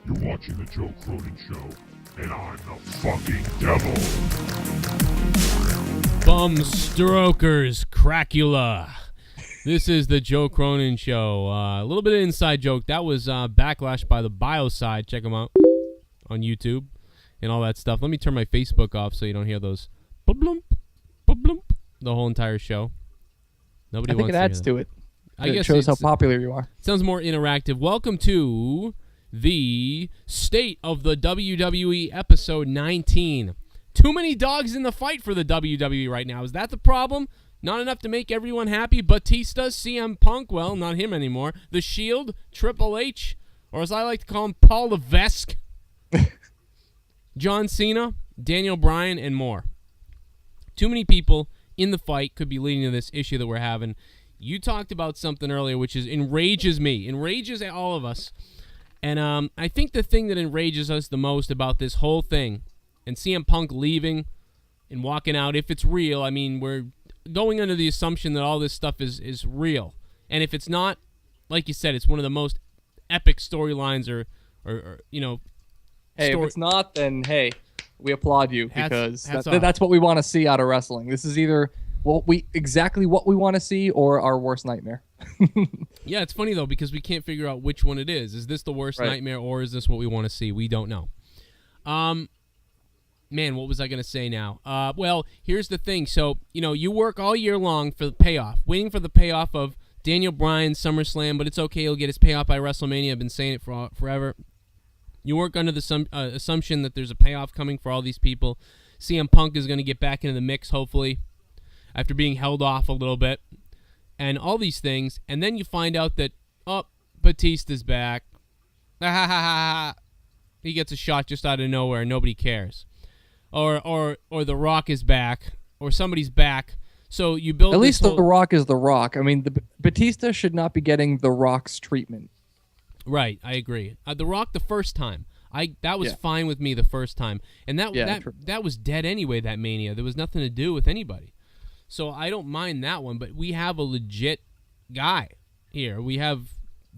You're watching the Joe Cronin Show, and I'm the fucking devil. Bum strokers, Cracula. This is the Joe Cronin Show. A little bit of inside joke. That was Backlash by the Bioside. Check them out on YouTube and all that stuff. Let me turn my Facebook off so you don't hear those blump, blump, the whole entire show. Nobody I think wants it adds to it. I guess it shows how popular you are. Sounds more interactive. Welcome to the State of the WWE episode 19. Too many dogs in the fight for the WWE right now. Is that the problem? Not enough to make everyone happy? Batistas, CM Punk, well, not him anymore. The Shield, Triple H, or as I like to call him, Paul Levesque, John Cena, Daniel Bryan, and more. Too many people in the fight could be leading to this issue that we're having. You talked about something earlier which enrages me, enrages all of us. And I think the thing that enrages us the most about this whole thing, and CM Punk leaving and walking out, if it's real, I mean, we're going under the assumption that all this stuff is real. And if it's not, like you said, it's one of the most epic storylines or you know. Hey, if it's not, then hey, we applaud you because hats that's what we want to see out of wrestling. This is either exactly what we want to see or our worst nightmare. Yeah, it's funny though because we can't figure out which one it is. Is this the worst nightmare or is this what we want to see? We don't know. Man, what was I going to say now? Well, here's the thing. So, you know, you work all year long for the payoff, waiting for the payoff of Daniel Bryan's SummerSlam, but it's okay. He'll get his payoff by WrestleMania. I've been saying it for forever. You work under the assumption that there's a payoff coming for all these people. CM Punk is going to get back into the mix, hopefully, after being held off a little bit, and all these things. And then you find out that, Batista's back. He gets a shot just out of nowhere, and nobody cares. Or The Rock is back, or somebody's back. So you build. At least The Rock is The Rock. I mean, Batista should not be getting The Rock's treatment. Right, I agree. The Rock the first time, that was fine with me the first time, and that was dead anyway. That Mania, there was nothing to do with anybody, so I don't mind that one. But we have a legit guy here. We have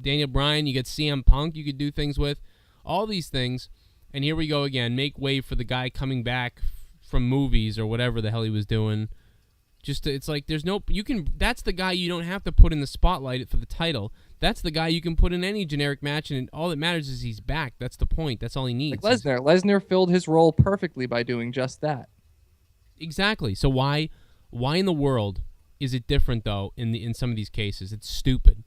Daniel Bryan. You get CM Punk. You could do things with all these things, and here we go again. Make way for the guy coming back from movies or whatever the hell he was doing. It's like there's no that's the guy you don't have to put in the spotlight for the title. That's the guy you can put in any generic match, and all that matters is he's back. That's the point. That's all he needs. Like Lesnar. Lesnar filled his role perfectly by doing just that. Exactly. So why in the world is it different though in some of these cases? It's stupid.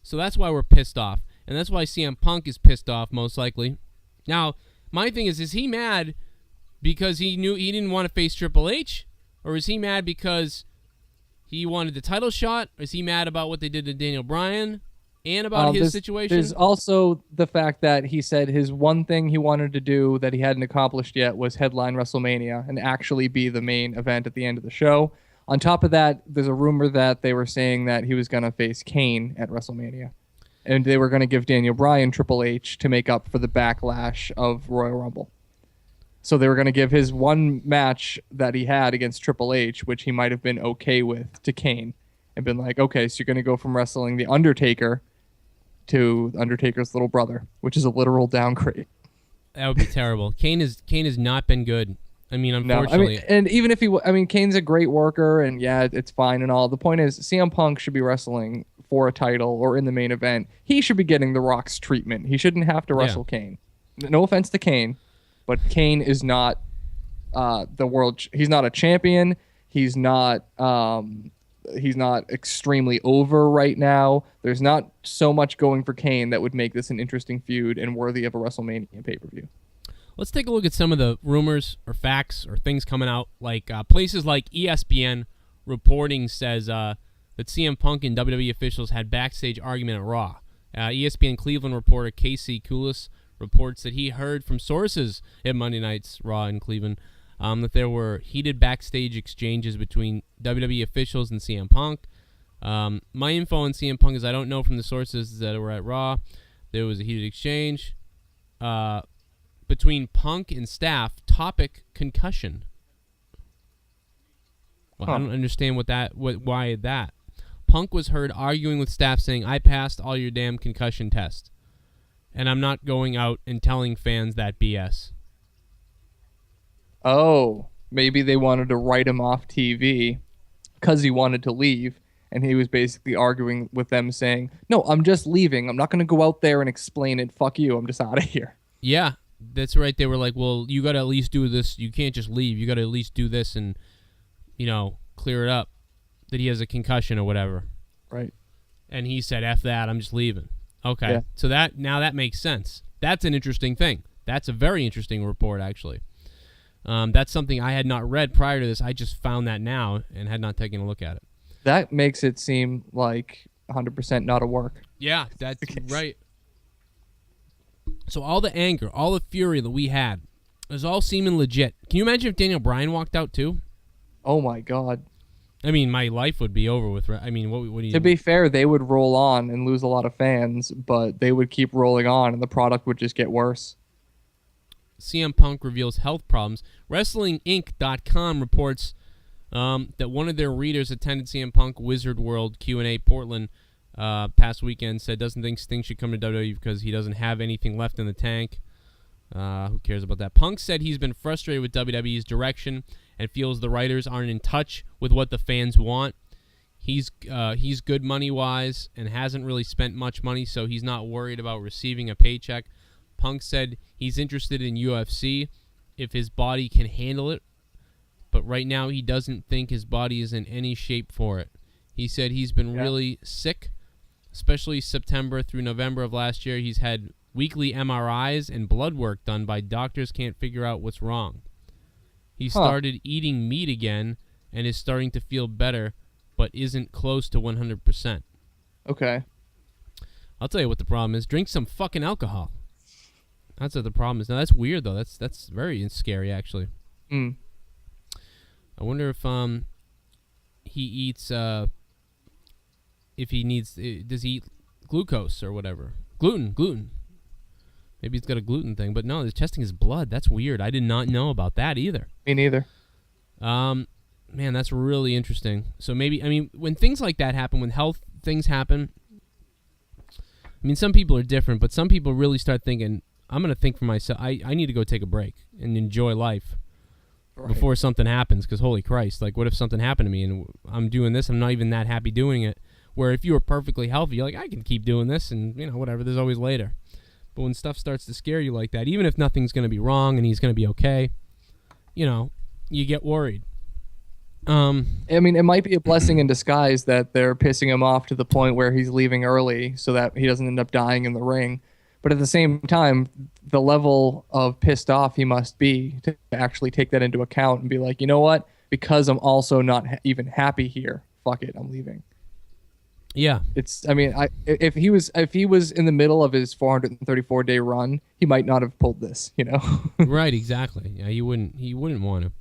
So that's why we're pissed off, and that's why CM Punk is pissed off most likely. Now, my thing is he mad because he knew he didn't want to face Triple H? Or is he mad because he wanted the title shot? Or is he mad about what they did to Daniel Bryan and about his situation? There's also the fact that he said his one thing he wanted to do that he hadn't accomplished yet was headline WrestleMania and actually be the main event at the end of the show. On top of that, there's a rumor that they were saying that he was going to face Kane at WrestleMania. And they were going to give Daniel Bryan Triple H to make up for the backlash of Royal Rumble. So they were going to give his one match that he had against Triple H, which he might have been okay with, to Kane. And been like, okay, so you're going to go from wrestling The Undertaker to Undertaker's little brother, which is a literal downgrade. That would be terrible. Kane has not been good. I mean, unfortunately. No, and even if Kane's a great worker, and yeah, it's fine and all. The point is, CM Punk should be wrestling for a title or in the main event. He should be getting The Rock's treatment. He shouldn't have to wrestle Kane. No offense to Kane. But Kane is not the world. He's not a champion. He's not extremely over right now. There's not so much going for Kane that would make this an interesting feud and worthy of a WrestleMania pay-per-view. Let's take a look at some of the rumors or facts or things coming out. Like places like ESPN reporting says that CM Punk and WWE officials had backstage argument at Raw. ESPN Cleveland reporter Casey Coulis reports that he heard from sources at Monday Night's Raw in Cleveland that there were heated backstage exchanges between WWE officials and CM Punk. My info on CM Punk is I don't know from the sources that were at Raw. There was a heated exchange between Punk and staff. Topic: concussion. Well, I don't understand why that. Punk was heard arguing with staff saying, "I passed all your damn concussion tests." and I'm not going out and telling fans that BS. Oh, maybe they wanted to write him off TV because he wanted to leave, and he was basically arguing with them saying, no, I'm just leaving. I'm not going to go out there and explain it. Fuck you. I'm just out of here. Yeah, that's right. They were like, well, you got to at least do this. You can't just leave. You got to at least do this and, clear it up that he has a concussion or whatever. Right. And he said, F that, I'm just leaving. Okay. Yeah. So now that makes sense. That's an interesting thing. That's a very interesting report, actually. That's something I had not read prior to this. I just found that now and had not taken a look at it. That makes it seem like 100% not a work. Yeah, that's right. So all the anger, all the fury that we had is all seeming legit. Can you imagine if Daniel Bryan walked out too? Oh, my God. I mean, my life would be over with. I mean, what do you... To be fair, they would roll on and lose a lot of fans, but they would keep rolling on, and the product would just get worse. CM Punk reveals health problems. WrestlingInc.com reports that one of their readers attended CM Punk Wizard World Q&A Portland past weekend, said doesn't think Sting should come to WWE because he doesn't have anything left in the tank. Who cares about that? Punk said he's been frustrated with WWE's direction and feels the writers aren't in touch with what the fans want. He's good money-wise and hasn't really spent much money, so he's not worried about receiving a paycheck. Punk said he's interested in UFC if his body can handle it, but right now he doesn't think his body is in any shape for it. He said he's been really sick, especially September through November of last year. He's had weekly MRIs and blood work done by doctors, can't figure out what's wrong. He started eating meat again and is starting to feel better, but isn't close to 100%. Okay. I'll tell you what the problem is. Drink some fucking alcohol. That's what the problem is. Now, that's weird, though. That's very scary, actually. I wonder if he eats, if he needs, does he eat glucose or whatever? Gluten. Maybe he's got a gluten thing. But no, he's testing his blood. That's weird. I did not know about that either. Me neither. Man, that's really interesting. So maybe, when things like that happen, when health things happen, some people are different, but some people really start thinking, I'm going to think for myself. I need to go take a break and enjoy life before something happens, because holy Christ, like what if something happened to me and I'm doing this, I'm not even that happy doing it, where if you were perfectly healthy, you're like, I can keep doing this and, whatever, there's always later. But when stuff starts to scare you like that, even if nothing's going to be wrong and he's going to be okay, you get worried. It might be a blessing in disguise that they're pissing him off to the point where he's leaving early so that he doesn't end up dying in the ring. But at the same time, the level of pissed off he must be to actually take that into account and be like, you know what? Because I'm also not even happy here. Fuck it, I'm leaving. Yeah. If he was in the middle of his 434-day run, he might not have pulled this, Right, exactly. Yeah, he wouldn't want to.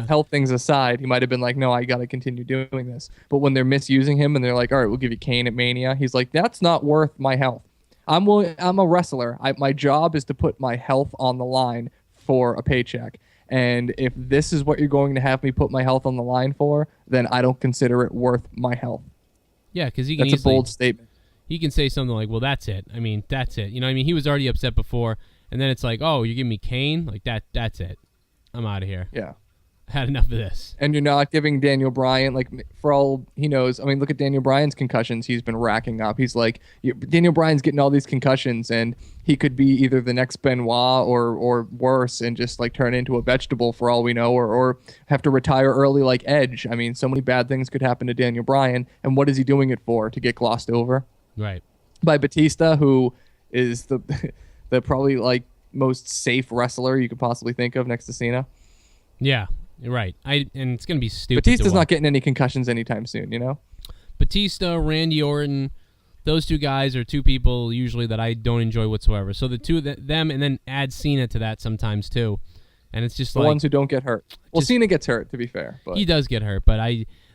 Health things aside, he might have been like, no, I got to continue doing this. But when they're misusing him and they're like, all right, we'll give you Kane at Mania, he's like, that's not worth my health. I'm a wrestler. My job is to put my health on the line for a paycheck. And if this is what you're going to have me put my health on the line for, then I don't consider it worth my health. Yeah, because that's a bold statement. He can say something like, well, that's it. That's it. He was already upset before. And then it's like, oh, you're giving me Kane? Like, that's it. I'm out of here. Yeah. Had enough of this. And you're not giving Daniel Bryan, like, for all he knows, look at Daniel Bryan's concussions he's been racking up. He's like, Daniel Bryan's getting all these concussions, and he could be either the next Benoit or worse and just, like, turn into a vegetable for all we know, or have to retire early like Edge. So many bad things could happen to Daniel Bryan, and what is he doing it for? To get glossed over? Right. By Batista, who is the probably, like, most safe wrestler you could possibly think of next to Cena. Yeah. Right. And it's going to be stupid. Batista's not getting any concussions anytime soon, Batista, Randy Orton, those two guys are two people usually that I don't enjoy whatsoever. So the two of them, and then add Cena to that sometimes too. And it's just the ones who don't get hurt. Well, Cena gets hurt, to be fair. But. He does get hurt, but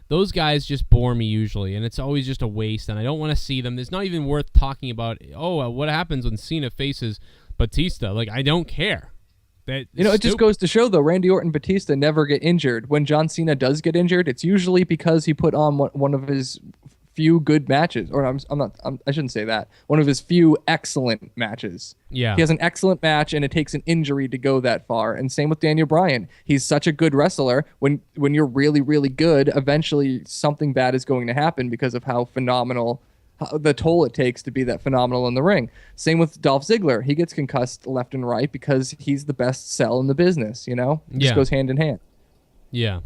those guys just bore me usually, and it's always just a waste, and I don't want to see them. It's not even worth talking about, what happens when Cena faces Batista. Like, I don't care. It just goes to show, though, Randy Orton and Batista never get injured. When John Cena does get injured, it's usually because he put on one of his few good matches, or I shouldn't say that. One of his few excellent matches. Yeah. He has an excellent match, and it takes an injury to go that far. And same with Daniel Bryan. He's such a good wrestler. When you're really, really good, eventually something bad is going to happen because of how phenomenal, the toll it takes to be that phenomenal in the ring. Same with Dolph Ziggler. He gets concussed left and right because he's the best sell in the business, It just goes hand in hand. Yeah.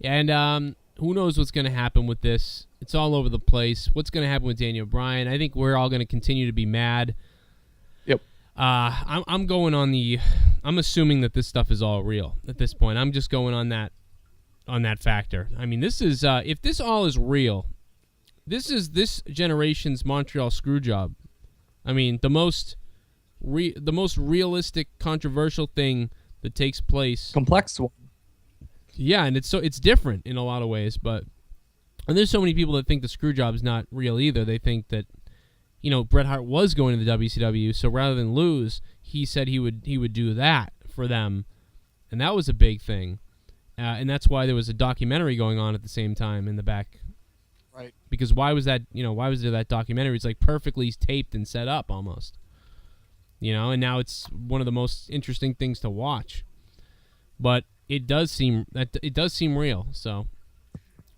And who knows what's going to happen with this? It's all over the place. What's going to happen with Daniel Bryan? I think we're all going to continue to be mad. Yep. I'm going on I'm assuming that this stuff is all real at this point. I'm just going on that factor. I mean, this is if this all is real, this is this generation's Montreal Screwjob. I mean, the most realistic, controversial thing that takes place. Complex one. Yeah, and it's different in a lot of ways, and there's so many people that think the Screwjob is not real either. They think that, Bret Hart was going to the WCW, so rather than lose, he said he would do that for them, and that was a big thing, and that's why there was a documentary going on at the same time in the back. Right. Because why was there that documentary? It's like perfectly taped and set up almost, and now it's one of the most interesting things to watch, but. It does seem real. So,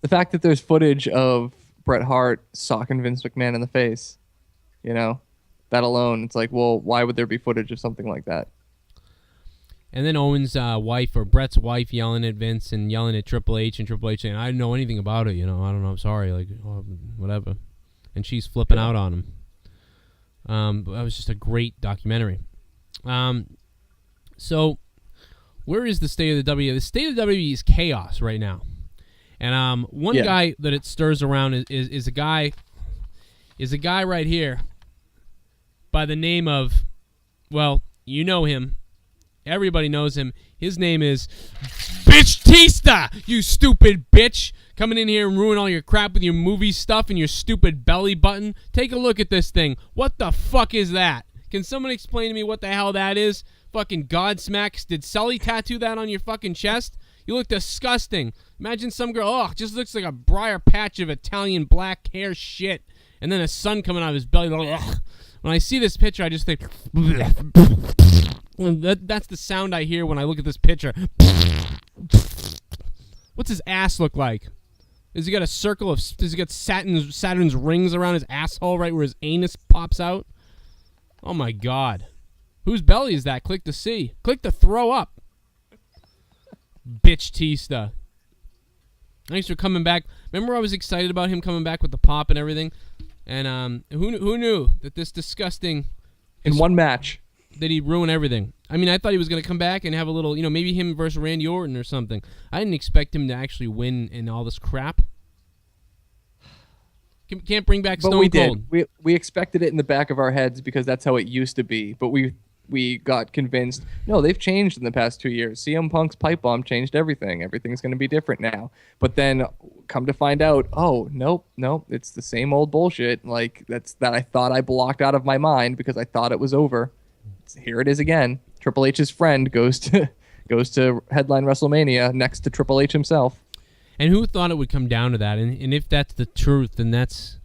the fact that there's footage of Bret Hart socking Vince McMahon in the face, that alone, it's like, well, why would there be footage of something like that? And then Owen's wife or Bret's wife yelling at Vince and yelling at Triple H, and Triple H saying, "I didn't know anything about it. I don't know. I'm sorry. Like, whatever." And she's flipping out on him. But that was just a great documentary. So. Where is the state of the WWE? The state of the WWE is chaos right now. And one guy that it stirs around is a guy right here by the name of, well, you know him. Everybody knows him. His name is Batistas, you stupid bitch. Coming in here and ruin all your crap with your movie stuff and your stupid belly button. Take a look at this thing. What the fuck is that? Can someone explain to me what the hell that is? Fucking Godsmack. Did Sully tattoo that on your fucking chest? You look disgusting. Imagine some girl, just looks like a briar patch of Italian black hair shit. And then a sun coming out of his belly. Ugh. When I see this picture, I just think... That's the sound I hear when I look at this picture. What's his ass look like? Has he got a circle of... Does he got Saturn's rings around his asshole right where his anus pops out? Oh my God. Whose belly is that? Click to see. Click to throw up. Bitch-tista. Thanks for coming back. Remember I was excited about him coming back with the pop and everything? And who knew that this disgusting... In one match. That he'd ruin everything. I mean, I thought he was going to come back and have a little... maybe him versus Randy Orton or something. I didn't expect him to actually win in all this crap. Can't bring back Stone Cold. We expected it in the back of our heads because that's how it used to be. But we got convinced, no, they've changed in the past 2 years. CM Punk's pipe bomb changed everything. Everything's going to be different now. But then come to find out, oh, nope, it's the same old bullshit. Like that I thought I blocked out of my mind because I thought it was over. Here it is again. Triple H's friend goes to headline WrestleMania next to Triple H himself. And who thought it would come down to that? And if that's the truth, then that's...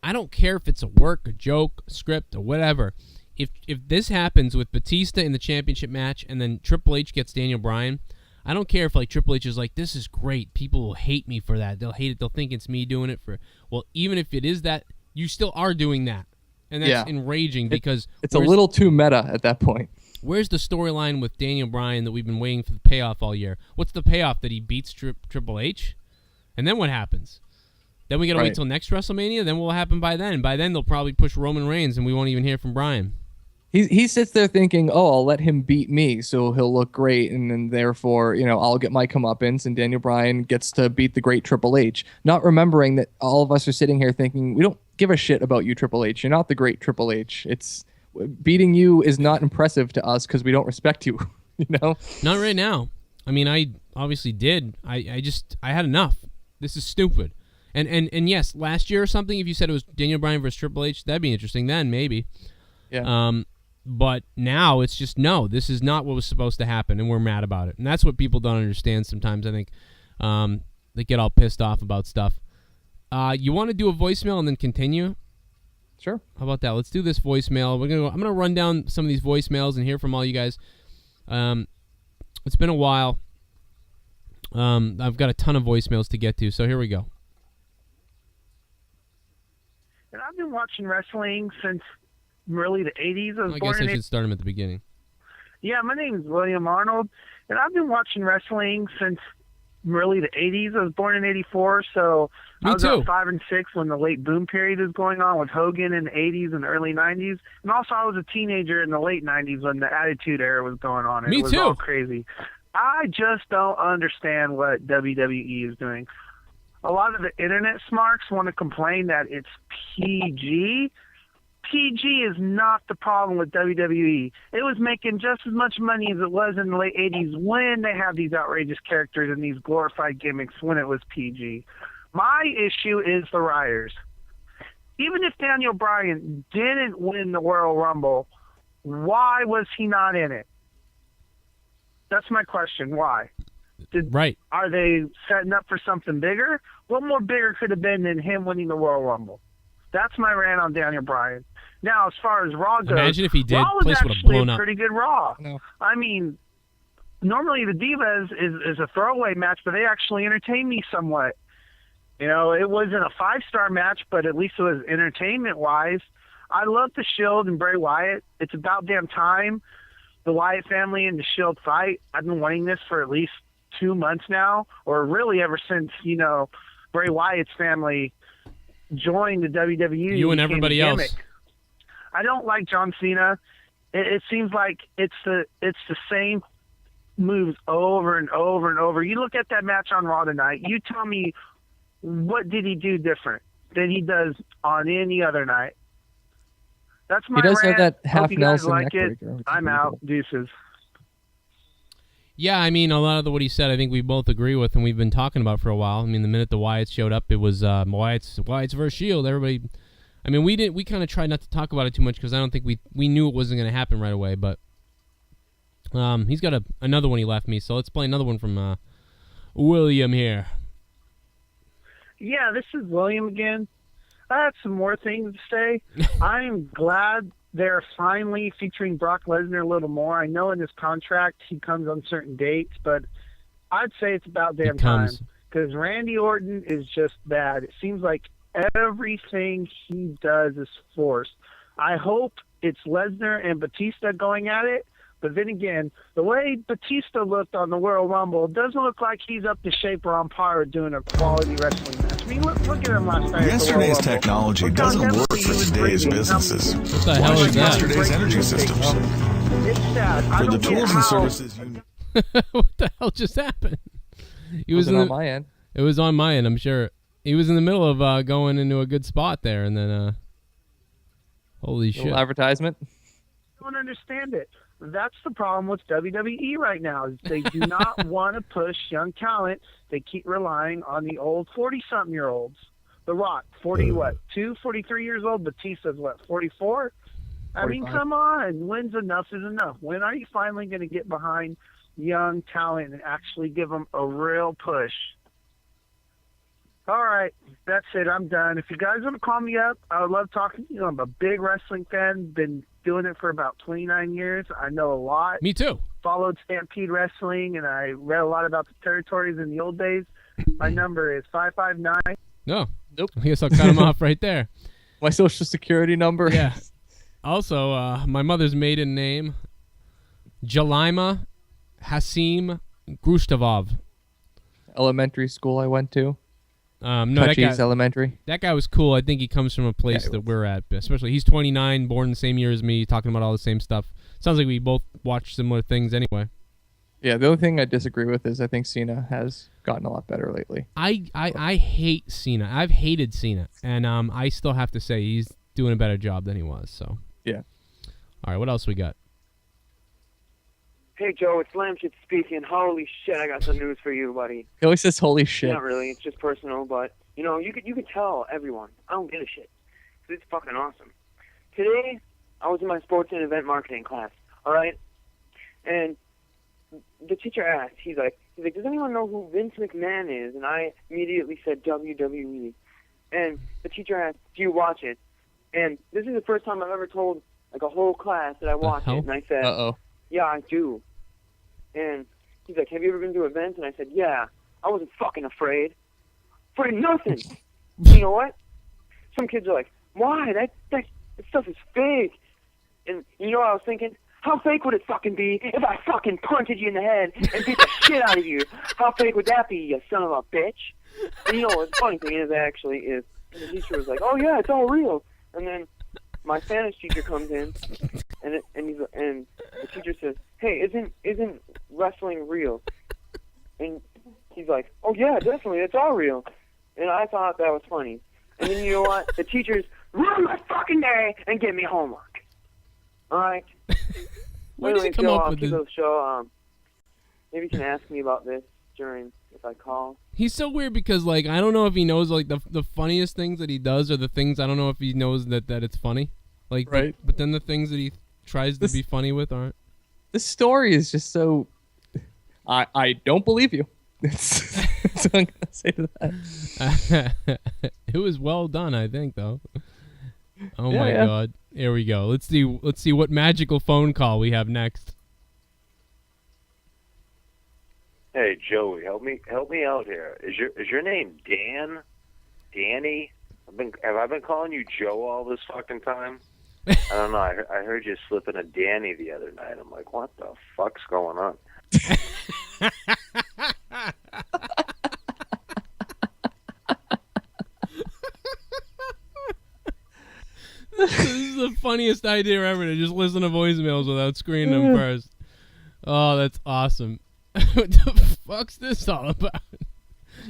I don't care if it's a work, a joke, a script, or whatever. If this happens with Batista in the championship match and then Triple H gets Daniel Bryan, I don't care if Triple H is like, this is great. People will hate me for that. They'll hate it. They'll think it's me doing it for... Well, even if it is that, you still are doing that. And that's enraging because... It's a little too meta at that point. Where's the storyline with Daniel Bryan that we've been waiting for the payoff all year? What's the payoff? That he beats Triple H? And then what happens? Then we got to wait till next WrestleMania? Then what will happen by then? By then, they'll probably push Roman Reigns, and we won't even hear from Bryan. He sits there thinking, oh, I'll let him beat me, so he'll look great, and then therefore, I'll get my comeuppance, and Daniel Bryan gets to beat the great Triple H. Not remembering that all of us are sitting here thinking, we don't give a shit about you, Triple H. You're not the great Triple H. Beating you is not impressive to us because we don't respect you, Not right now. I mean, I obviously did. I had enough. This is stupid. And yes, last year or something, if you said it was Daniel Bryan versus Triple H, that'd be interesting then, maybe. Yeah. But now it's just, no, this is not what was supposed to happen, and we're mad about it. And that's what people don't understand sometimes, I think. They get all pissed off about stuff. You want to do a voicemail and then continue? Sure. How about that? Let's do this voicemail. I'm gonna run down some of these voicemails and hear from all you guys. It's been a while. I've got a ton of voicemails to get to, so here we go. And I've been watching wrestling since really the 80s. I guess I should start him at the beginning. Yeah, my name is William Arnold, and I've been watching wrestling since really the 80s. I was born in 84, so I was about 5 and 6 when the late boom period was going on with Hogan in the 80s and the early 90s. And also I was a teenager in the late 90s when the Attitude Era was going on. And it was all crazy. I just don't understand what WWE is doing. A lot of the internet smarks want to complain that it's PG. PG is not the problem with WWE. It was making just as much money as it was in the late 80s when they had these outrageous characters and these glorified gimmicks when it was PG. My issue is the writers. Even if Daniel Bryan didn't win the Royal Rumble, why was he not in it? That's my question. Why? Are they setting up for something bigger? What more bigger could have been than him winning the Royal Rumble? That's my rant on Daniel Bryan. Now, as far as Raw goes, imagine if he did, Raw was place would have actually blown a up. pretty good Raw. No. I mean, normally the Divas is a throwaway match, but they actually entertained me somewhat. You know, it wasn't a 5-star match, but at least it was entertainment-wise. I love the Shield and Bray Wyatt. It's about damn time the Wyatt family and the Shield fight. I've been wanting this for at least 2 months now, or really ever since, you know, Bray Wyatt's family joined the WWE. You and everybody else. I don't like John Cena. It seems like it's the same moves over and over and over. You look at that match on Raw tonight. You tell me, what did he do different than he does on any other night? That's my rant. He does have that half Hope you guys Nelson like it. neckbreaker. I'm out. Deuces. Yeah, I mean, a lot of what he said, I think we both agree with, and we've been talking about for a while. I mean, the minute the Wyatts showed up, it was Wyatt's versus Shield. Everybody, I mean, we kind of tried not to talk about it too much because I don't think we knew it wasn't going to happen right away. But he's got another one he left me, so let's play another one from William here. Yeah, this is William again. I have some more things to say. I'm glad they're finally featuring Brock Lesnar a little more. I know in his contract he comes on certain dates, but I'd say it's about damn time because Randy Orton is just bad. It seems like everything he does is forced. I hope it's Lesnar and Batista going at it, but then again, the way Batista looked on the Royal Rumble doesn't look like he's up to shape or on par with doing a quality wrestling match. I mean, look at him last night. Yesterday's technology doesn't work for today's businesses. What the hell is that? Yesterday's energy systems. It's sad. For the tools and services you need. What the hell just happened? He was on my end. It was on my end, I'm sure. He was in the middle of going into a good spot there, and then holy shit. Advertisement. I don't understand it. That's the problem with WWE right now. Is they do not want to push young talent. They keep relying on the old 40-something-year-olds. The Rock, 43 years old. Batista's, 44? I 45. mean, come on. When's enough is enough? When are you finally going to get behind young talent and actually give them a real push? All right, that's it. I'm done. If you guys want to call me up, I would love talking to you. I'm a big wrestling fan. Been doing it for about 29 years. I know a lot. Me too. Followed Stampede Wrestling, and I read a lot about the territories in the old days. My number is 559. No. Nope. I guess I'll cut him off right there. My social security number. Yeah. Also, my mother's maiden name, Jelima Hasim Grustavov. Elementary school I went to. No, that guy, Elementary. that guy was cool. I think he comes from a place that we're at. Especially, he's 29, born the same year as me, talking about all the same stuff. Sounds like we both watch similar things anyway. Yeah, the only thing I disagree with is I think Cena has gotten a lot better lately. I hate Cena. I've hated Cena, and I still have to say he's doing a better job than he was. So yeah. All right, what else we got? Hey, Joe, it's Lamshit speaking. Holy shit, I got some news for you, buddy. He always says holy shit. Not really, it's just personal, but, you know, you could tell everyone. I don't give a shit. 'Cause it's fucking awesome. Today, I was in my sports and event marketing class, all right? And the teacher asked, he's like, does anyone know who Vince McMahon is? And I immediately said WWE. And the teacher asked, do you watch it? And this is the first time I've ever told like a whole class that I watch it. And I said, yeah, I do. And he's like, have you ever been to events? And I said, yeah. I wasn't fucking afraid. Afraid of nothing. You know what? Some kids are like, why? That stuff is fake. And you know what I was thinking? How fake would it fucking be if I fucking punted you in the head and beat the shit out of you? How fake would that be, you son of a bitch? And you know what the funny thing is, actually, is the teacher was like, oh yeah, it's all real. And then my Spanish teacher comes in, and the teacher says, hey, isn't wrestling real? And he's like, oh yeah, definitely, it's all real. And I thought that was funny. And then you know what? The teachers ruin my fucking day and give me homework. All right. Where did he come up with this? Show, maybe you can ask me about this if I call. He's so weird because, like, I don't know if he knows, like, the funniest things that he does or the things, I don't know if he knows that it's funny. Like, right. But then the things that he tries to be funny with aren't. This story is just so... I don't believe you. That's what I'm going to say to that. It was well done, I think, though. Oh, my God. Here we go. Let's see what magical phone call we have next. Hey Joey, help me out here. Is your name Dan? Danny? Have I been calling you Joe all this fucking time? I don't know. I heard you slipping a Danny the other night. I'm like, what the fuck's going on? This is the funniest idea ever, to just listen to voicemails without screening them first. Oh, that's awesome. What the fuck's this all about?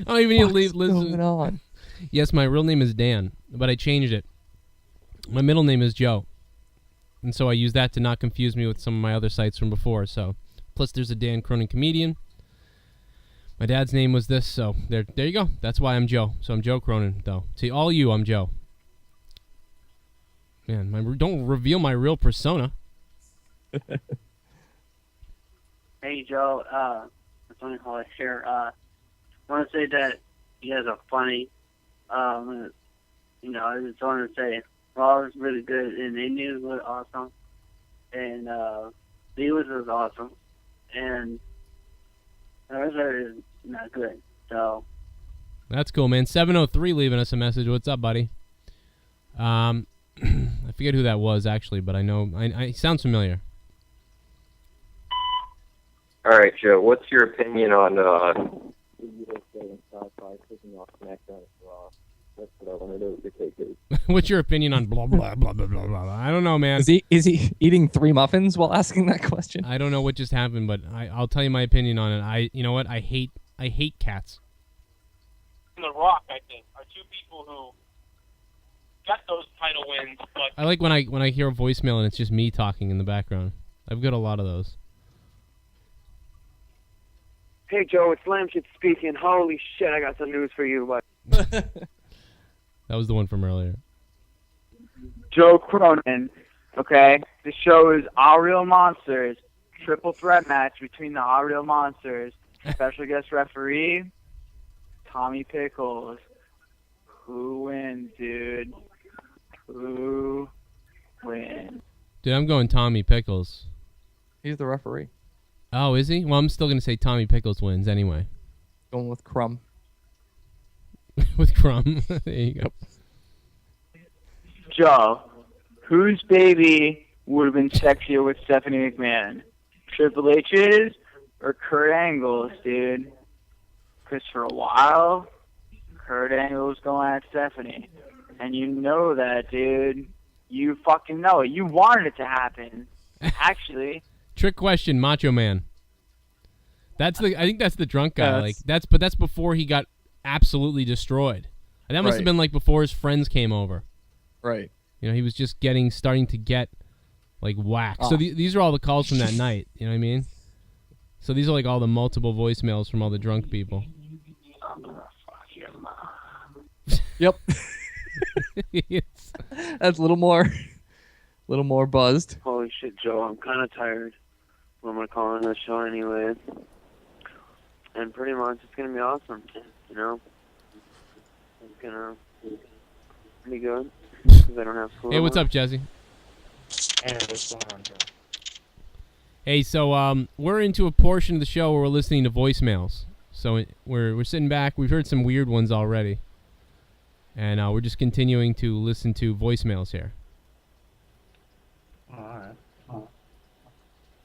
I don't even need to listen. Going on? Yes, my real name is Dan, but I changed it. My middle name is Joe. And so I use that to not confuse me with some of my other sites from before. So, plus there's a Dan Cronin comedian. My dad's name was this, so there you go. That's why I'm Joe. So I'm Joe Cronin, though. See, all you, I'm Joe. Man, don't reveal my real persona. Hey, Joe. That's what I call it here. I want to say that you guys are funny. I just want to say Raw was really good, and Indian was awesome, and Divas was awesome, and the rest of it is not good. So that's cool, man. 703 leaving us a message. What's up, buddy? I forget who that was, actually, but I know... I sounds familiar. All right, Joe, what's your opinion on... What's your opinion on blah, blah, blah, blah, blah, blah? I don't know, man. Is he eating 3 muffins while asking that question? I don't know what just happened, but I'll tell you my opinion on it. You know what? I hate cats. And The Rock, I think, are two people who got those title wins, but I like when I hear a voicemail and it's just me talking in the background. I've got a lot of those. Hey Joe, it's Lamshit speaking. Holy shit, I got some news for you, but that was the one from earlier. Joe Cronin, okay? The show is All Real Monsters, triple threat match between the All Real Monsters. Special guest referee, Tommy Pickles. Who wins, dude? Who wins? Dude, I'm going Tommy Pickles. He's the referee. Oh, is he? Well, I'm still going to say Tommy Pickles wins anyway. Going with Crumb. With Crumb. There you go. Joe, whose baby would have been sexier with Stephanie McMahon? Triple H's or Kurt Angle's, dude? Because for a while, Kurt Angle was going at Stephanie. And you know that, dude. You fucking know it. You wanted it to happen. Actually. Trick question, Macho Man. I think that's the drunk guy. That's before he got absolutely destroyed. And that must have been like before his friends came over. Right. You know, he was just starting to get like whacked. Oh. So these are all the calls from that night. You know what I mean? So these are like all the multiple voicemails from all the drunk people. I'm gonna fuck your mom. Yep. That's a little more buzzed. Holy shit, Joe, I'm kind of tired. I'm going to call on this show anyway. And pretty much it's going to be awesome, you know? It's going to Pretty good. Because I don't have school. Hey, what's up, Jesse? Hey, what's going on, Joe? Hey, so we're into a portion of the show where we're listening to voicemails. So we're sitting back. We've heard some weird ones already, and we're just continuing to listen to voicemails here. All right.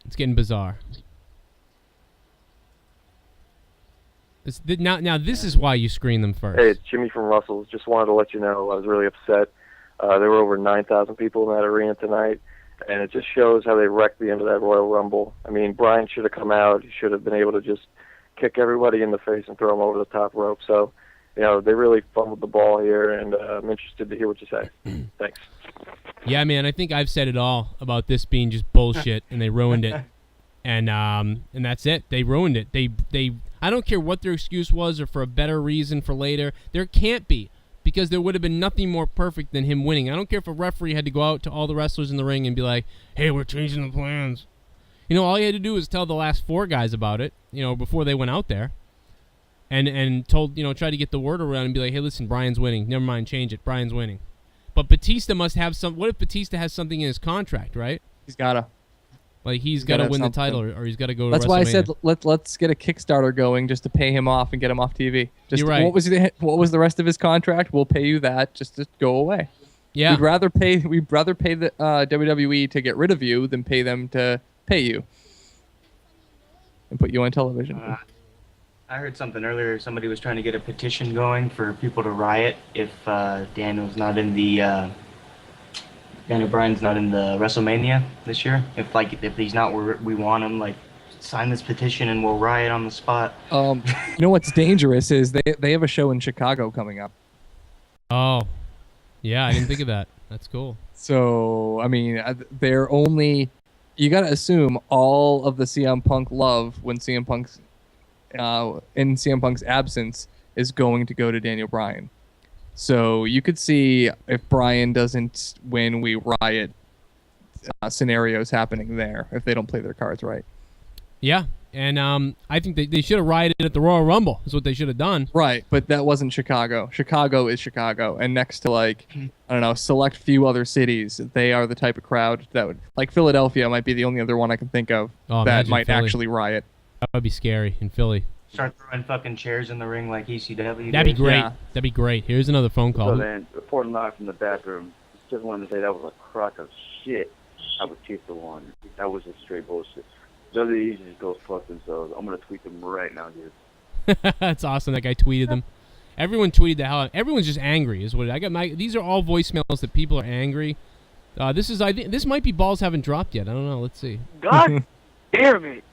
It's getting bizarre. Now this is why you screen them first. Hey, it's Jimmy from Russell's. Just wanted to let you know I was really upset. There were over 9,000 people in that arena tonight, and it just shows how they wrecked the end of that Royal Rumble. I mean, Bryan should have come out. He should have been able to just kick everybody in the face and throw them over the top rope. So, you know, they really fumbled the ball here, and I'm interested to hear what you say. Thanks. Yeah, man, I think I've said it all about this being just bullshit, and they ruined it. And that's it. They ruined it. They I don't care what their excuse was or for a better reason for later. There can't be, because there would have been nothing more perfect than him winning. I don't care if a referee had to go out to all the wrestlers in the ring and be like, hey, we're changing the plans. You know, all you had to do was tell the last 4 guys about it, you know, before they went out there. And told, you know, try to get the word around and be like, hey, listen, Bryan's winning. Never mind, change it. Bryan's winning. But Batista must have some. What if Batista has something in his contract, right? He's gotta. Like he's got to win the title, or he's got to go to WrestleMania. That's why I said let's get a Kickstarter going just to pay him off and get him off TV. Just, You're right. What was the rest of his contract? We'll pay you that just to go away. Yeah. We'd rather pay the WWE to get rid of you than pay them to pay you and put you on television. I heard something earlier. Somebody was trying to get a petition going for people to riot if Daniel Bryan's not in the WrestleMania this year. If he's not where we want him, like, sign this petition and we'll riot on the spot. You know what's dangerous is they have a show in Chicago coming up. Oh, yeah, I didn't think of that. That's cool. So I mean, they're only. You got to assume all of the CM Punk love when CM Punk's in CM Punk's absence is going to go to Daniel Bryan. So you could see if Bryan doesn't win, we riot scenarios happening there if they don't play their cards right. Yeah, and I think they should have rioted at the Royal Rumble. Is what they should have done. Right, but that wasn't Chicago. Chicago is Chicago, and next to I don't know, select few other cities, they are the type of crowd that would Philadelphia might be the only other one I can think of that might actually riot. That would be scary in Philly. Start throwing fucking chairs in the ring like ECW. That'd be great. Yeah. That'd be great. Here's another phone call. So then, reporting live from the bathroom. Just wanted to say that was a crock of shit. I was Batista one. That was just straight bullshit. WWE just go fuck themselves. I'm gonna tweet them right now, dude. That's awesome. That guy tweeted them. Everyone tweeted the hell out. Everyone's just angry. Is what I got. These are all voicemails that people are angry. This might be balls haven't dropped yet. I don't know. Let's see. God damn it!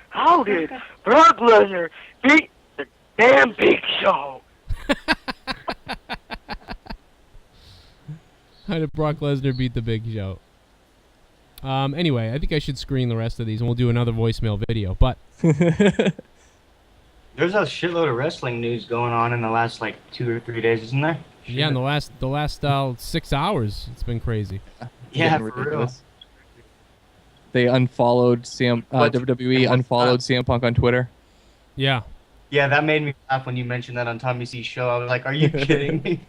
How did Brock Lesnar beat the damn Big Show? How did Brock Lesnar beat the Big Show? Anyway, I think I should screen the rest of these, and we'll do another voicemail video. But there's a shitload of wrestling news going on in the last 2 or 3 days, isn't there? Yeah, in the last 6 hours, it's been crazy. Yeah, for real. They unfollowed WWE unfollowed CM Punk on Twitter. Yeah. Yeah, that made me laugh when you mentioned that on Tommy C's show. I was like, are you kidding me?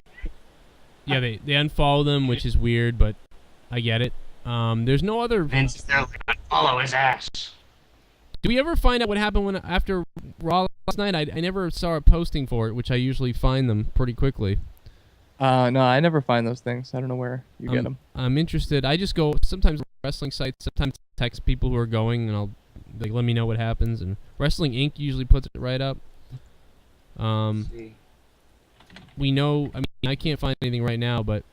Yeah, they unfollowed him, which is weird, but I get it. There's no other. Vince is there like, unfollow his ass. Do we ever find out what happened after Raw last night? I never saw a posting for it, which I usually find them pretty quickly. No, I never find those things. I don't know where you get them. I'm interested. I just go sometimes wrestling sites, sometimes text people who are going, and I'll let me know what happens. And Wrestling Inc. usually puts it right up. We know. I mean, I can't find anything right now, but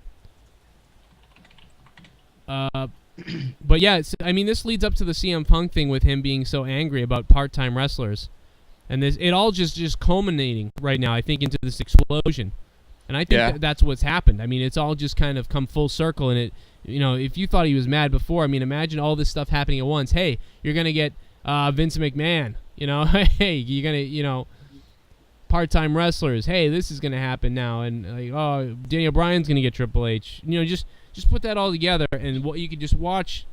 yeah. I mean, this leads up to the CM Punk thing with him being so angry about part-time wrestlers, and it all just culminating right now. I think into this explosion. And I think that's what's happened. I mean, it's all just kind of come full circle. And if you thought he was mad before, I mean, imagine all this stuff happening at once. Hey, you're going to get Vince McMahon. Hey, you're going to, part-time wrestlers. Hey, this is going to happen now. And, Daniel Bryan's going to get Triple H. Just put that all together. And what you could just watch,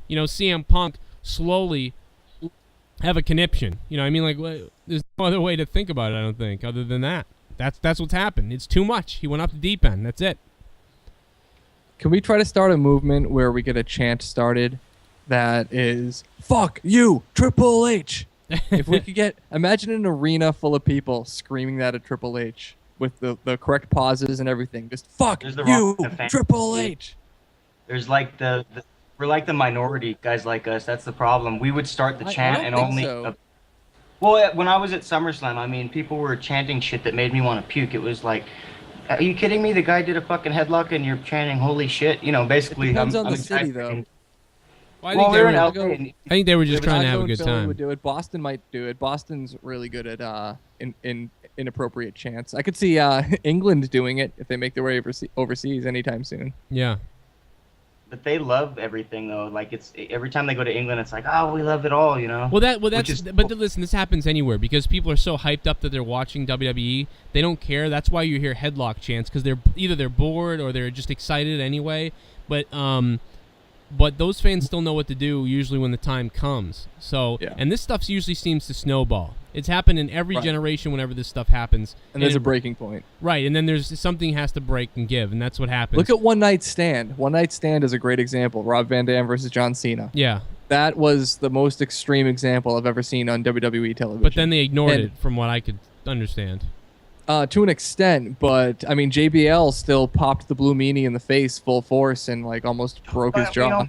CM Punk slowly have a conniption. I mean, there's no other way to think about it, I don't think, other than that. That's what's happened. It's too much. He went off the deep end. That's it. Can we try to start a movement where we get a chant started that is "Fuck you, Triple H"? If we could imagine an arena full of people screaming that at Triple H with the correct pauses and everything. Just "Fuck you, Triple H." There's like we're like the minority, guys like us. That's the problem. We would start the chant and only. So. Well, when I was at SummerSlam, I mean, people were chanting shit that made me want to puke. It was like, are you kidding me? The guy did a fucking headlock and you're chanting "Holy shit!" You know, basically. It depends on the city, though. Well, I think they were just trying to have a good time. Would do it. Boston might do it. Boston's really good at in inappropriate chants. I could see England doing it if they make their way overseas anytime soon. Yeah. But they love everything though. Like it's every time they go to England, it's like, oh, we love it all, you know. But listen, this happens anywhere because people are so hyped up that they're watching WWE. They don't care. That's why you hear headlock chants because they're bored or they're just excited anyway. But those fans still know what to do usually when the time comes. So and this stuff usually seems to snowball. It's happened in every generation whenever this stuff happens. And there's a breaking point. Right, and then there's something has to break and give, and that's what happens. Look at One Night Stand. One Night Stand is a great example. Rob Van Dam versus John Cena. Yeah. That was the most extreme example I've ever seen on WWE television. But then they ignored it from what I could understand. To an extent, but I mean JBL still popped the Blue Meanie in the face full force and like almost broke his jaw.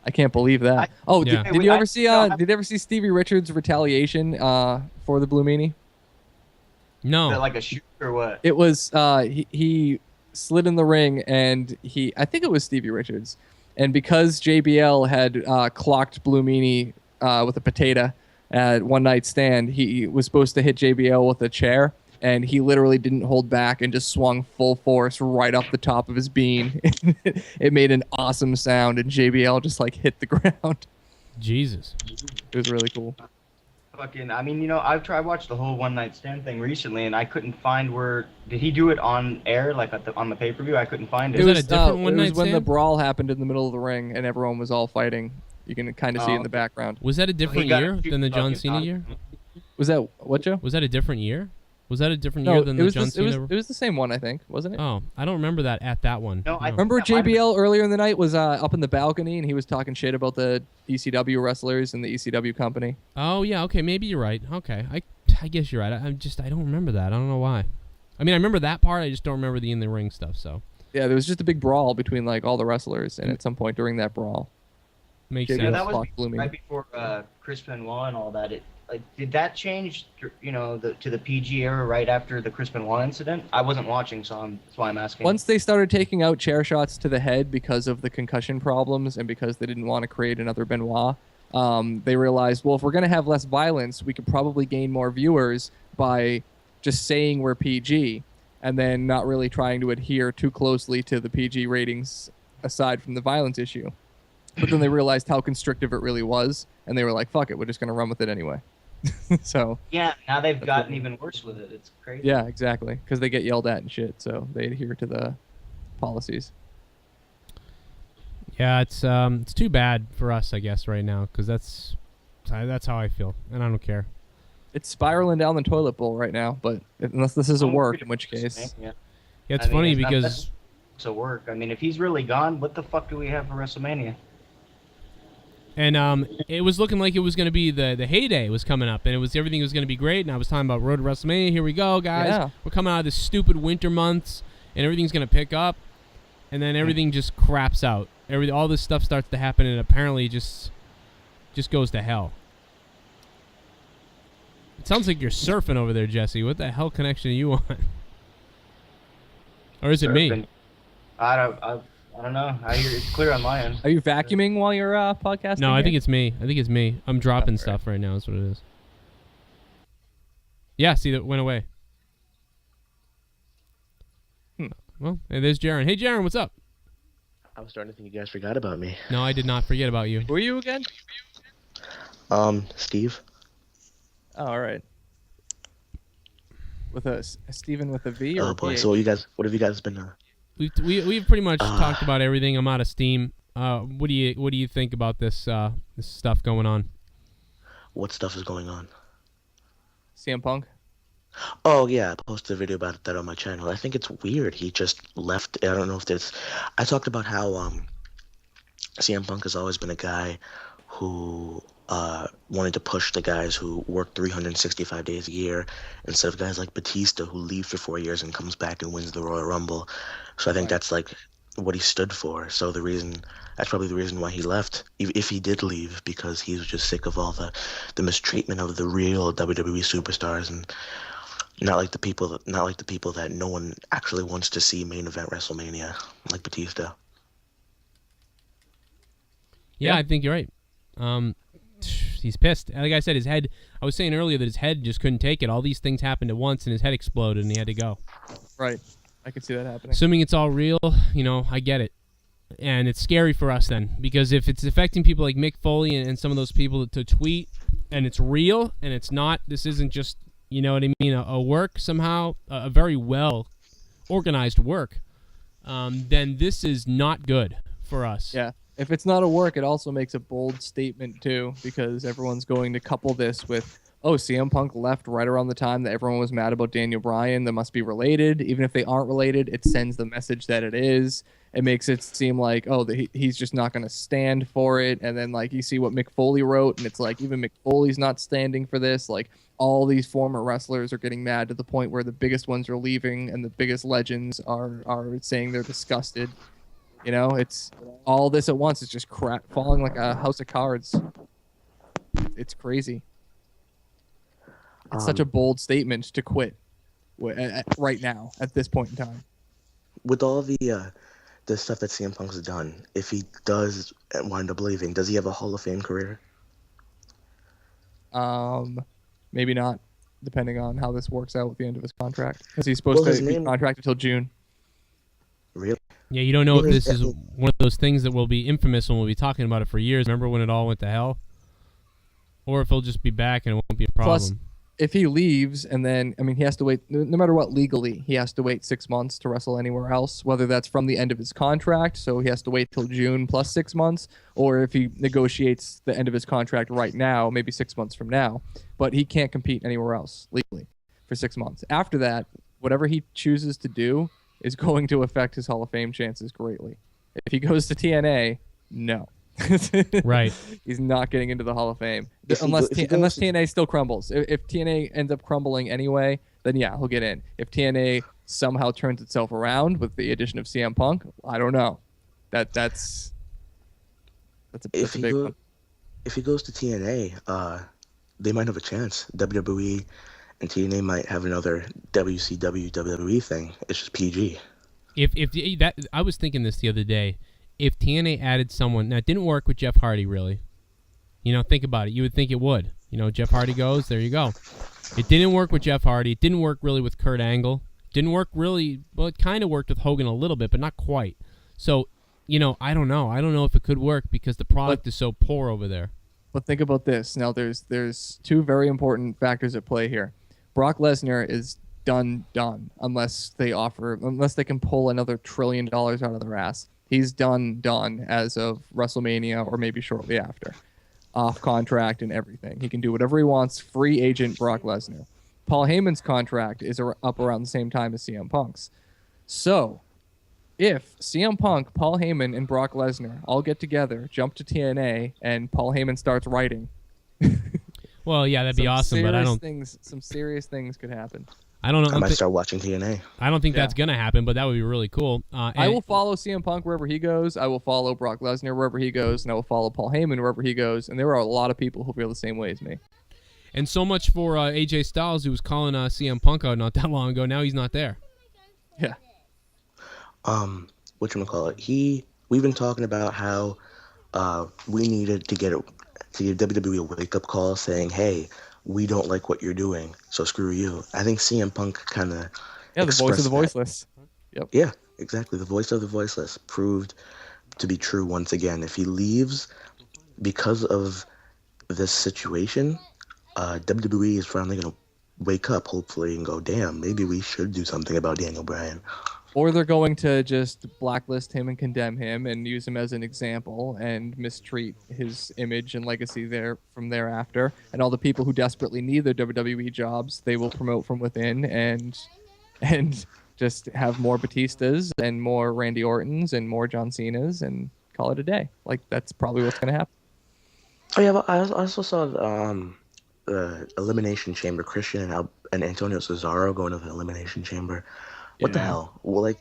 I can't believe that. Did you ever see Stevie Richards' retaliation for the Blue Meanie? No. Is that like a shoot or what? It was he slid in the ring and I think it was Stevie Richards, and because JBL had clocked Blue Meanie with a potato at One Night Stand, he was supposed to hit JBL with a chair. And he literally didn't hold back and just swung full force right off the top of his bean. It made an awesome sound, and JBL just like hit the ground. Jesus, it was really cool. Fucking, I mean, you know, I've watched the whole One Night Stand thing recently, and I couldn't find did he do it on air, like on the pay-per-view? I couldn't find it. Was that a different One Night Stand? It was when the brawl happened in the middle of the ring, and everyone was all fighting. You can kind of see it in the background. Was that a different year than the John Cena year? Was that what, Joe? Was that a different year? Was that a different year than the John Cena? It was the same one, I think, wasn't it? Oh, I don't remember that at that one. No, I remember JBL earlier in the night was up in the balcony and he was talking shit about the ECW wrestlers and the ECW company. Oh yeah, okay, maybe you're right. Okay, I guess you're right. I don't remember that. I don't know why. I mean, I remember that part. I just don't remember the in the ring stuff. So yeah, there was just a big brawl between like all the wrestlers, and at some point during that brawl, makes sense. Yeah, that was right before Chris Benoit and all that. Did that change, you know, to the PG era right after the Chris Benoit incident? I wasn't watching, so that's why I'm asking. Once they started taking out chair shots to the head because of the concussion problems and because they didn't want to create another Benoit, they realized, well, if we're going to have less violence, we could probably gain more viewers by just saying we're PG and then not really trying to adhere too closely to the PG ratings aside from the violence issue. But then they realized how constrictive it really was, and they were like, fuck it, we're just going to run with it anyway. So yeah, now they've gotten even worse with it. It's crazy. Yeah, exactly, because they get yelled at and shit, so they adhere to the policies. Yeah, it's too bad for us, I guess, right now, because that's how I feel, and I don't care. It's spiraling down the toilet bowl right now, but unless this is a work, in which case, yeah, it's funny because it's a work. I mean, if he's really gone, what the fuck do we have for WrestleMania? And it was looking like it was going to be the heyday was coming up, and everything was going to be great. And I was talking about Road to WrestleMania. Here we go, guys. Yeah. We're coming out of this stupid winter months, and everything's going to pick up, and then everything just craps out. All this stuff starts to happen, and apparently just goes to hell. It sounds like you're surfing over there, Jesse. What the hell connection are you on? Or is it me? I don't know. I hear it's clear on my end. Are you vacuuming while you're podcasting? No, I think it's me. I'm dropping stuff right now. That's what it is. Yeah, see, that went away. Well, hey, there's Jaron. Hey, Jaron, what's up? I was starting to think you guys forgot about me. No, I did not forget about you. Who are you again? Steve. Oh, all right. With a Steven with a V or oh boy, so what have you guys been? We've pretty much talked about everything. I'm out of steam. What do you think about this this stuff going on? What stuff is going on? CM Punk. Oh yeah, I posted a video about that on my channel. I think it's weird. He just left. I don't know if there's. I talked about how CM Punk has always been a guy who wanted to push the guys who work 365 days a year instead of guys like Batista who leave for 4 years and comes back and wins the Royal Rumble. So I think that's like what he stood for. So that's probably the reason why he left, if he did leave, because he was just sick of all the mistreatment of the real WWE superstars and not like the people that no one actually wants to see main event WrestleMania, like Batista. Yeah, I think you're right. He's pissed. Like I said, his head. I was saying earlier that his head just couldn't take it. All these things happened at once, and his head exploded, and he had to go. Right. I could see that happening. Assuming it's all real, I get it. And it's scary for us then, because if it's affecting people like Mick Foley and some of those people to tweet, and it's real, and it's not, this isn't just, you know what I mean, a work somehow, a very well organized work, then this is not good for us. Yeah. If it's not a work, it also makes a bold statement too, because everyone's going to couple this with, oh, CM Punk left right around the time that everyone was mad about Daniel Bryan. They must be related. Even if they aren't related, it sends the message that it is. It makes it seem like, oh, he's just not going to stand for it. And then, like, you see what Mick Foley wrote, and it's like, even Mick Foley's not standing for this. Like, all these former wrestlers are getting mad to the point where the biggest ones are leaving, and the biggest legends are saying they're disgusted. You know, it's all this at once. It's just crap falling like a house of cards. It's crazy. It's such a bold statement to quit right now at this point in time. With all the stuff that CM Punk's done, if he does wind up leaving, does he have a Hall of Fame career? Maybe not, depending on how this works out with the end of his contract, because he's supposed to be contracted until June. Really? Yeah, you don't know if this is one of those things that will be infamous and we'll be talking about it for years. Remember when it all went to hell? Or if he'll just be back and it won't be a problem. Plus, if he leaves and then, I mean, he has to wait, no matter what legally, he has to wait 6 months to wrestle anywhere else, whether that's from the end of his contract, so he has to wait till June plus 6 months, or if he negotiates the end of his contract right now, maybe 6 months from now, but he can't compete anywhere else legally for 6 months. After that, whatever he chooses to do is going to affect his Hall of Fame chances greatly. If he goes to TNA, no. Right. He's not getting into the Hall of Fame unless TNA still crumbles. If TNA ends up crumbling anyway, then yeah, he'll get in. If TNA somehow turns itself around with the addition of CM Punk, I don't know. That's a big one. If he goes to TNA, they might have a chance. WWE and TNA might have another WCW WWE thing. It's just PG. I was thinking this the other day. If TNA added someone, now it didn't work with Jeff Hardy really. Think about it. You would think it would. Jeff Hardy goes, there you go. It didn't work with Jeff Hardy. It didn't work really with Kurt Angle. Didn't work really. Well, it kind of worked with Hogan a little bit, but not quite. So, I don't know. I don't know if it could work because the product is so poor over there. But think about this. Now, there's two very important factors at play here. Brock Lesnar is done unless they can pull another $1 trillion out of their ass. He's done as of WrestleMania or maybe shortly after. Off contract and everything. He can do whatever he wants. Free agent Brock Lesnar. Paul Heyman's contract is up around the same time as CM Punk's. So, if CM Punk, Paul Heyman, and Brock Lesnar all get together, jump to TNA, and Paul Heyman starts writing... Well, yeah, that'd be awesome, but I don't... Some serious things could happen. I don't know. I might start watching TNA. I don't think that's going to happen, but that would be really cool. I will follow CM Punk wherever he goes. I will follow Brock Lesnar wherever he goes, and I will follow Paul Heyman wherever he goes. And there are a lot of people who feel the same way as me. And so much for AJ Styles, who was calling CM Punk out not that long ago. Now he's not there. Yeah. Whatchamacallit? We've been talking about how we needed to give WWE a wake-up call saying, hey, we don't like what you're doing, so screw you. I think CM Punk kind of the voice of the voiceless. Yep. Yeah, exactly. The voice of the voiceless proved to be true once again. If he leaves because of this situation, WWE is finally going to wake up, hopefully, and go, damn, maybe we should do something about Daniel Bryan. Or they're going to just blacklist him and condemn him and use him as an example and mistreat his image and legacy there from thereafter. And all the people who desperately need their WWE jobs, they will promote from within and just have more Batistas and more Randy Ortons and more John Cenas and call it a day. Like, that's probably what's going to happen. Oh yeah, but I also saw the Elimination Chamber, Christian and Antonio Cesaro going to the Elimination Chamber. What the hell? Well, like,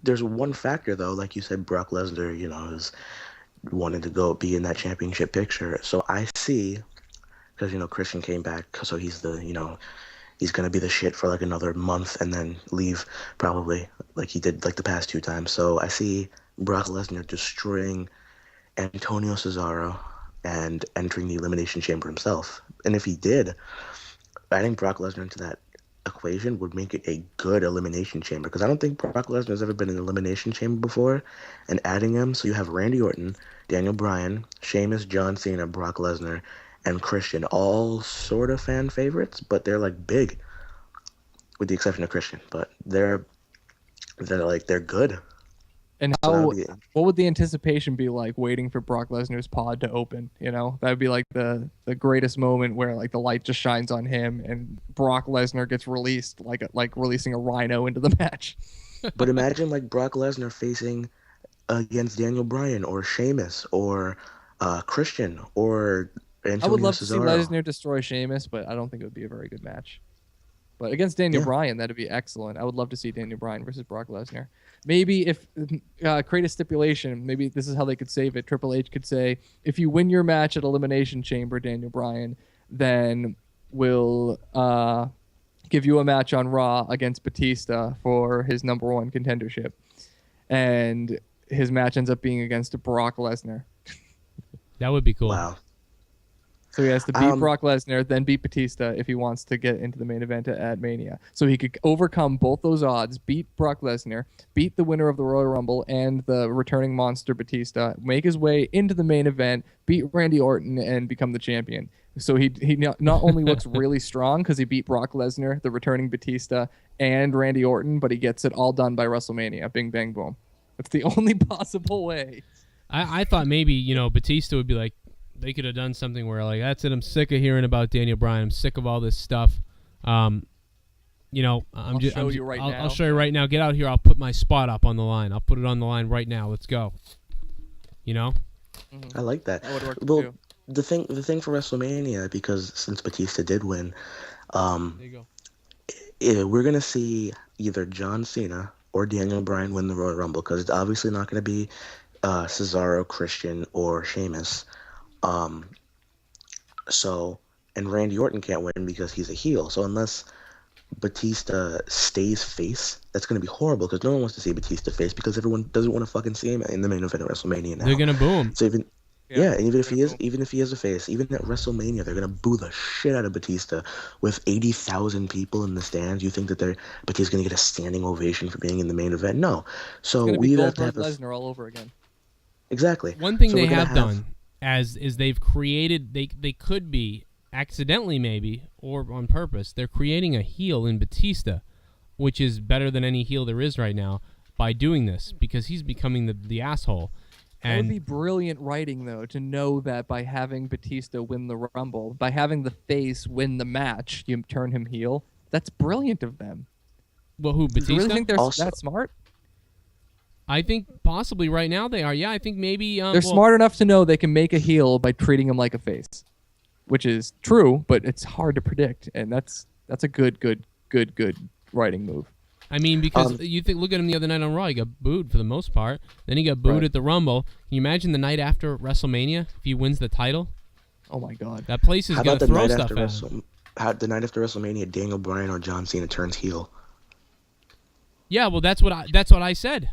there's one factor though, like you said, Brock Lesnar, is wanted to be in that championship picture. So I see, because Christian came back, so he's he's gonna be the shit for like another month and then leave probably, like he did like the past 2 times. So I see Brock Lesnar destroying Antonio Cesaro and entering the Elimination Chamber himself. And if he did, adding Brock Lesnar into that equation would make it a good Elimination Chamber, because I don't think Brock Lesnar has ever been in an Elimination Chamber before, and adding him, so you have Randy Orton, Daniel Bryan, Sheamus, John Cena, Brock Lesnar, and Christian, all sort of fan favorites, but they're like big, with the exception of Christian, but they're good. And what would the anticipation be like waiting for Brock Lesnar's pod to open? That would be like the greatest moment where like the light just shines on him and Brock Lesnar gets released like releasing a rhino into the match. But imagine like Brock Lesnar facing against Daniel Bryan or Sheamus or Christian or Antonio I would love Cesaro. to see Lesnar destroy Sheamus, but I don't think it would be a very good match. But against Daniel Bryan, that'd be excellent. I would love to see Daniel Bryan versus Brock Lesnar. Maybe if create a stipulation, maybe this is how they could save it. Triple H could say, if you win your match at Elimination Chamber, Daniel Bryan, then we'll give you a match on Raw against Batista for his #1 contendership. And his match ends up being against Brock Lesnar. That would be cool. Wow. So he has to beat Brock Lesnar, then beat Batista if he wants to get into the main event at Mania. So he could overcome both those odds, beat Brock Lesnar, beat the winner of the Royal Rumble and the returning monster Batista, make his way into the main event, beat Randy Orton, and become the champion. So he not only looks really strong because he beat Brock Lesnar, the returning Batista, and Randy Orton, but he gets it all done by WrestleMania. Bing, bang, boom. That's the only possible way. I thought maybe, Batista would be like, they could have done something where, like, that's it, I'm sick of hearing about Daniel Bryan. I'm sick of all this stuff. I'll show you right now. Get out here. I'll put my spot up on the line. I'll put it on the line right now. Let's go. I like that. That would work Well, too. the thing for WrestleMania, because since Batista did win, There you go. we're gonna see either John Cena or Daniel Bryan win the Royal Rumble, because it's obviously not gonna be Cesaro, Christian, or Sheamus. And Randy Orton can't win because he's a heel. So unless Batista stays face, that's going to be horrible, because no one wants to see Batista face, because everyone doesn't want to fucking see him in the main event of WrestleMania now. They're going to boo him. So even if he is a face, even at WrestleMania, they're going to boo the shit out of Batista with 80,000 people in the stands. You think that Batista's going to get a standing ovation for being in the main event? No. So It's we gonna be have to have Lesnar all over again. Exactly. One thing they have done is they've created, they could be accidentally maybe or on purpose, they're creating a heel in Batista, which is better than any heel there is right now, by doing this, because he's becoming the asshole. That would be brilliant writing, though, to know that by having Batista win the Rumble, by having the face win the match, you turn him heel. That's brilliant of them. Well, who, Batista? Do you really think they're that smart? I think possibly right now they are. Yeah, I think maybe... they're smart enough to know they can make a heel by treating him like a face, which is true, but it's hard to predict, and that's a good writing move. I mean, because you think, look at him the other night on Raw. He got booed for the most part. Then he got booed at the Rumble. Can you imagine the night after WrestleMania if he wins the title? Oh my God! That place is going to throw stuff at him. The night after WrestleMania, Daniel Bryan or John Cena turns heel. Yeah, well, that's what I said.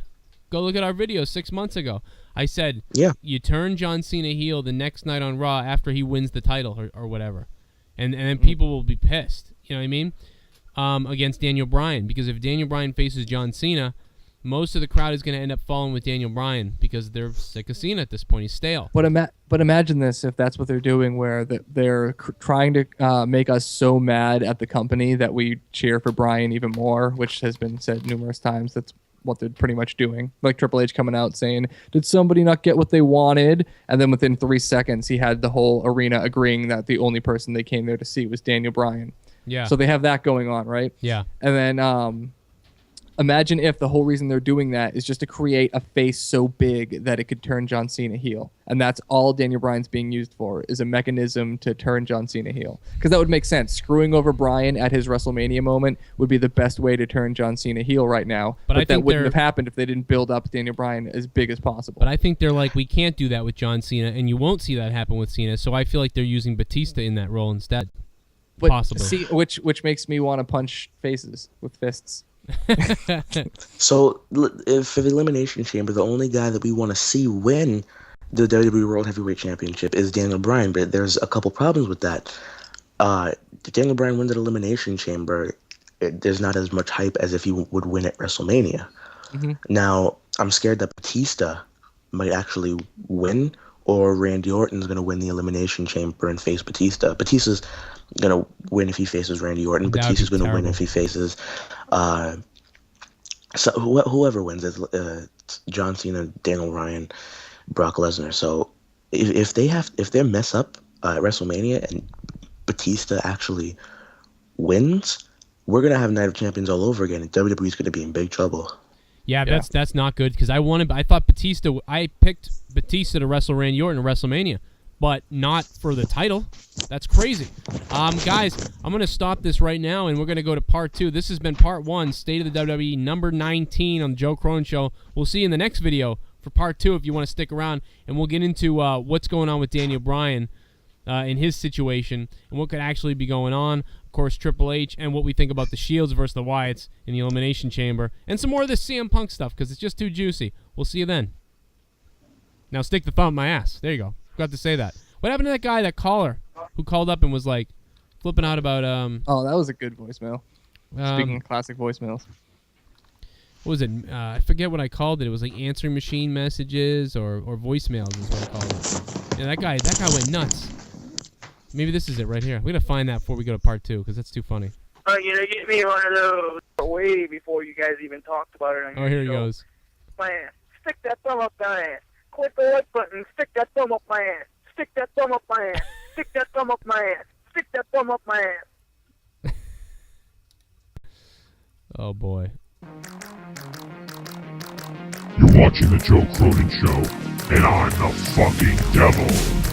Go look at our video 6 months ago. I said, you turn John Cena heel the next night on Raw after he wins the title or whatever, and then people will be pissed. You know what I mean? Against Daniel Bryan, because if Daniel Bryan faces John Cena, most of the crowd is going to end up falling with Daniel Bryan because they're sick of Cena at this point. He's stale. But imagine this, if that's what they're doing, where they're trying to make us so mad at the company that we cheer for Bryan even more, which has been said numerous times. That's what they're pretty much doing. Like Triple H coming out saying, did somebody not get what they wanted? And then within 3 seconds, he had the whole arena agreeing that the only person they came there to see was Daniel Bryan. Yeah. So they have that going on, right? Yeah. And then imagine if the whole reason they're doing that is just to create a face so big that it could turn John Cena heel. And that's all Daniel Bryan's being used for, is a mechanism to turn John Cena heel. Because that would make sense. Screwing over Bryan at his WrestleMania moment would be the best way to turn John Cena heel right now. But that wouldn't have happened if they didn't build up Daniel Bryan as big as possible. But I think they're like, we can't do that with John Cena, and you won't see that happen with Cena. So I feel like they're using Batista in that role instead. But possibly. See, which makes me want to punch faces with fists. So, for the Elimination Chamber, the only guy that we want to see win the WWE World Heavyweight Championship is Daniel Bryan, but there's a couple problems with that. Daniel Bryan wins the Elimination Chamber, there's not as much hype as if he would win at WrestleMania. Mm-hmm. Now, I'm scared that Batista might actually win, or Randy Orton's going to win the Elimination Chamber and face Batista. Batista's going to win if he faces Randy Orton. Batista's going to win if he faces... so whoever wins is John Cena, Daniel Bryan, Brock Lesnar. So if they mess up at WrestleMania and Batista actually wins, we're gonna have Night of Champions all over again, and WWE's gonna be in big trouble. Yeah, that's not good because I thought Batista. I picked Batista to wrestle Randy Orton at WrestleMania, but not for the title. That's crazy. Guys, I'm going to stop this right now, and we're going to go to part 2. This has been part 1, State of the WWE, number 19 on the Joe Cronin Show. We'll see you in the next video for part 2 if you want to stick around, and we'll get into what's going on with Daniel Bryan in his situation and what could actually be going on. Of course, Triple H, and what we think about the Shields versus the Wyatts in the Elimination Chamber, and some more of this CM Punk stuff because it's just too juicy. We'll see you then. Now stick the thumb in my ass. There you go. Forgot to say that. What happened to that guy, that caller, who called up and was like flipping out about Oh, that was a good voicemail. Speaking of classic voicemails. What was it? I forget what I called it. It was like answering machine messages or voicemails is what I called it. Yeah, that guy went nuts. Maybe this is it right here. We gotta find that before we go to part 2 because that's too funny. You know, get me one of those way before you guys even talked about it. Oh, here he goes. My ass. Stick that thumb up my ass. Click the like button. Stick that thumb up my ass. Stick that thumb up my ass. Stick that thumb up my ass. Stick that thumb up my ass. Oh, boy. You're watching the Joe Cronin Show, and I'm the fucking devil.